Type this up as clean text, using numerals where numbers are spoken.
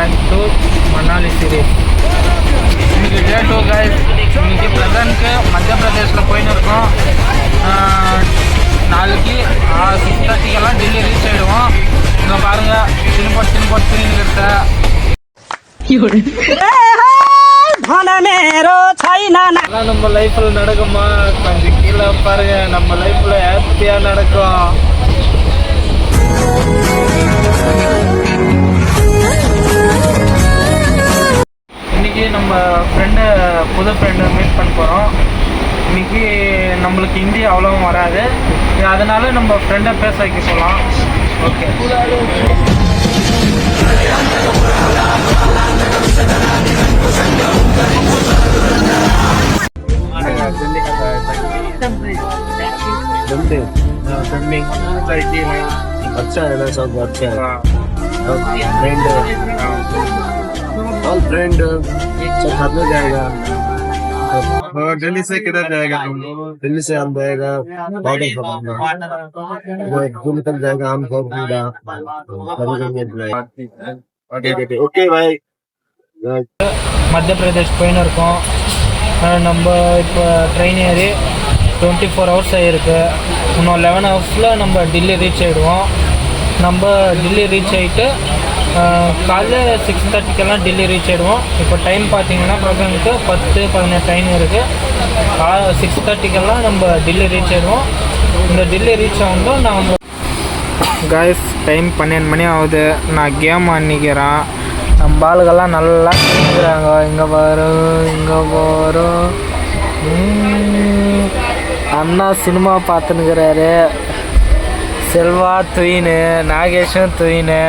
Back to Manali series. இன்னைக்கு டே 2 guys. இன்னைக்கு ப்ரெசன்ட்க்கு மத்திய பிரதேஷில் போயின்னு இருக்கோம். நாளைக்கு 6:30 டெல்லி ரீச் ஆகிடுவோம். இங்கே பாருங்கள், சின்ன இருக்கிறத நம்ம லைஃப்பில் நடக்குமா? கொஞ்சம் கீழே பாருங்க, நம்ம லைஃப்பில் ஹாப்பியாக நடக்கும். இன்னைக்கு நம்ம புது ஃப்ரெண்டு மீட் பண்ண போகிறோம். இன்னைக்கு நம்மளுக்கு ஹிந்தி அவ்வளோவும் வராது, அதனால நம்ம ஃப்ரெண்டை பேச வைக்க போகலாம். ஓகே. अच्छा है ना, सब अच्छा है. फ्रेंड ऑल फ्रेंड सब साथ में जाएगा. दिल्ली से किधर जाएगा? दिल्ली से हम जाएगा बॉर्डर निकल जाएगा. हम ओके भाई. மத்திய பிரதேஷ் போயின்னு இருக்கோம். நம்ம இப்போ ட்ரெயின் ஏறி 24 ஹவர்ஸ் ஆகிருக்கு. இன்னும் 11 ஹவர்ஸில் நம்ம டெல்லி ரீச் ஆகிடுவோம். நம்ம டெல்லி ரீச் ஆகிட்டு காலைல 6:30 டெல்லி ரீச் ஆகிடுவோம். இப்போ டைம் பார்த்தீங்கன்னா ப்ரெசன்ட்டு 10-18 டைம் இருக்குது. 6:30 நம்ம டெல்லி ரீச் ஆகிடுவோம். இந்த டெல்லி ரீச் ஆகும்போது நான் கைஸ் டைம் 12 மணி ஆகுது. நான் கேம் ஆடிக்கிறேன். நம்ம ஆளுகள்லாம் நல்லா இருக்கிறாங்க. இங்கே வரும் அண்ணா சினிமா பார்த்துன்னுக்கிறாரு. செல்வா துயின்னு, நாகேஷும் துயின்னு.